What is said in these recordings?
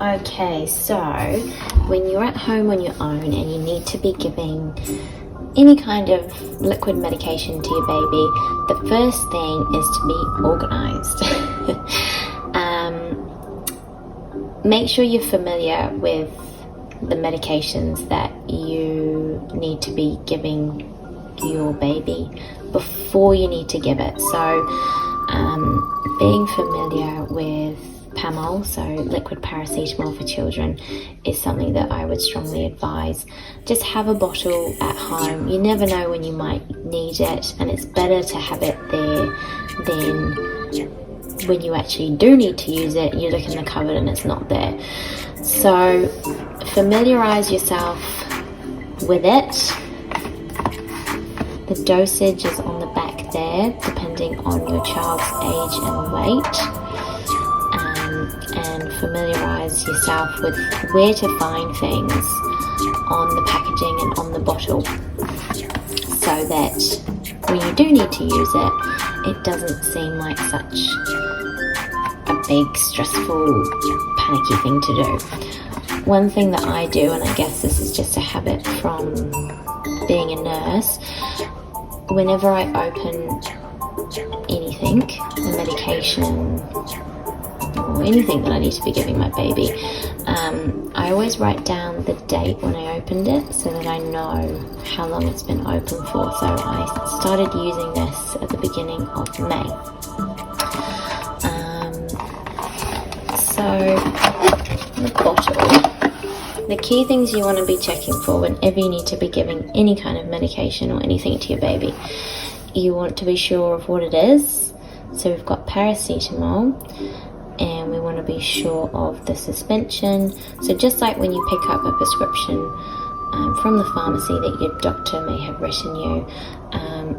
Okay, so when you're at home on your own and you need to be giving any kind of liquid medication to your baby, the first thing is to be organized. Make sure you're familiar with the medications that you need to be giving your baby before you need to give it. So being familiar with Pamol, so liquid paracetamol for children, is something that I would strongly advise. Just have a bottle at home. You never know when you might need it, and it's better to have it there than when you actually do need to use it, you look in the cupboard and it's not there. So familiarize yourself with it. The dosage is on the back there, depending on your child's age and weight. And familiarize yourself with where to find things on the packaging and on the bottle, so that when you do need to use it, it doesn't seem like such a big, stressful, panicky thing to do. One thing that I do, and I guess this is just a habit from being a nurse, whenever I open anything, a medication or anything that I need to be giving my baby, I always write down the date when I opened it so that I know how long it's been open for. So I started using this at the beginning of May. So the bottle, the key things you want to be checking for whenever you need to be giving any kind of medication or anything to your baby, you want to be sure of what it is. So we've got paracetamol, and we want to be sure of the suspension. So just like when you pick up a prescription from the pharmacy that your doctor may have written you,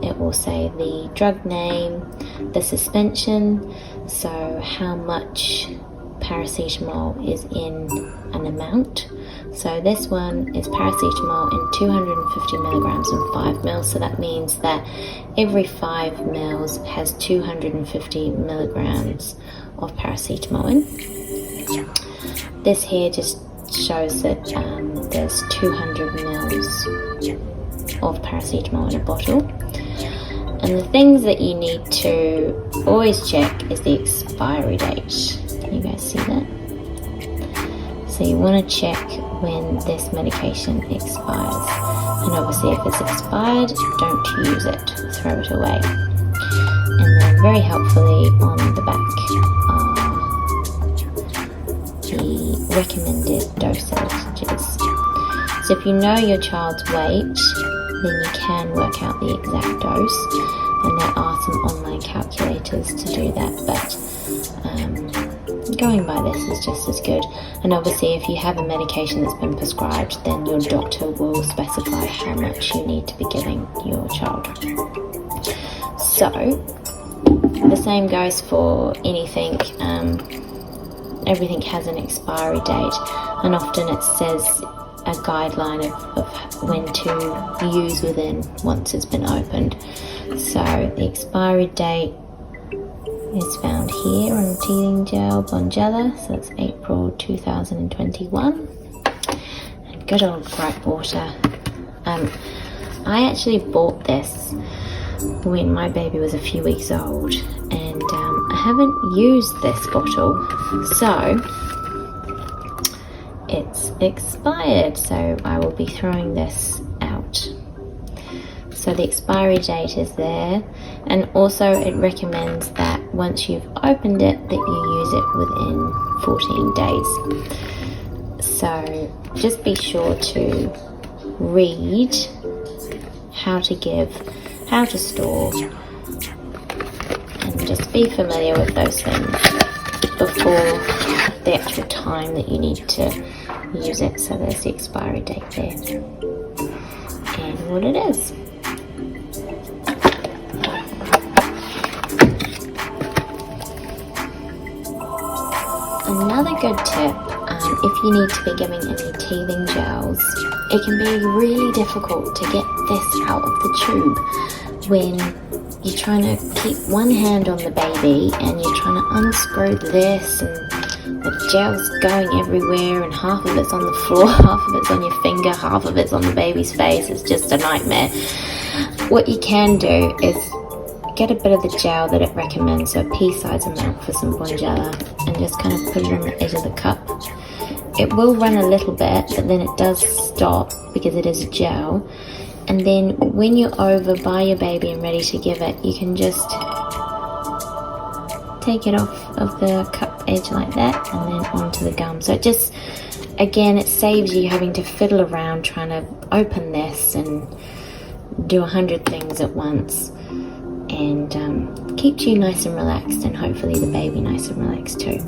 it will say the drug name, the suspension, so how much paracetamol is in an amount. So this one is paracetamol in 250 milligrams and 5 mils. So that means that every 5 mils has 250 milligrams of paracetamol in. This here just shows that there's 200 mils of paracetamol in a bottle. And the things that you need to always check is the expiry date. Can you guys see that? So you want to check when this medication expires. And obviously if it's expired, don't use it, throw it away. And then very helpfully on the back are the recommended dosages. So if you know your child's weight, then you can work out the exact dose, and there are some online calculators to do that, but going by this is just as good. And obviously if you have a medication that's been prescribed, then your doctor will specify how much you need to be giving your child. So the same goes for anything. Everything has an expiry date, and often it says a guideline of when to use within once it's been opened. So the expiry date is found here on teething gel Bonjela, so it's April 2021. And good old gripe water. I actually bought this when my baby was a few weeks old, and I haven't used this bottle, so it's expired, so I will be throwing this out. So the expiry date is there, and also it recommends that once you've opened it, that you use it within 14 days. So just be sure to read how to give, how to store, and just be familiar with those things before the actual time that you need to use it. So there's the expiry date there and what it is. Another good tip, if you need to be giving any teething gels, it can be really difficult to get this out of the tube when you're trying to keep one hand on the baby and you're trying to unscrew this and the gel's going everywhere and half of it's on the floor, half of it's on your finger, half of it's on the baby's face. It's just a nightmare. What you can do is get a bit of the gel that it recommends, so a pea-sized amount for some Bonjela, and just kind of put it on the edge of the cup. It will run a little bit, but then it does stop because it is gel. And then when you're over by your baby and ready to give it, you can just take it off of the cup edge like that and then onto the gum. So it just, again, it saves you having to fiddle around trying to open this and do 100 things at once, and keeps you nice and relaxed, and hopefully the baby nice and relaxed too.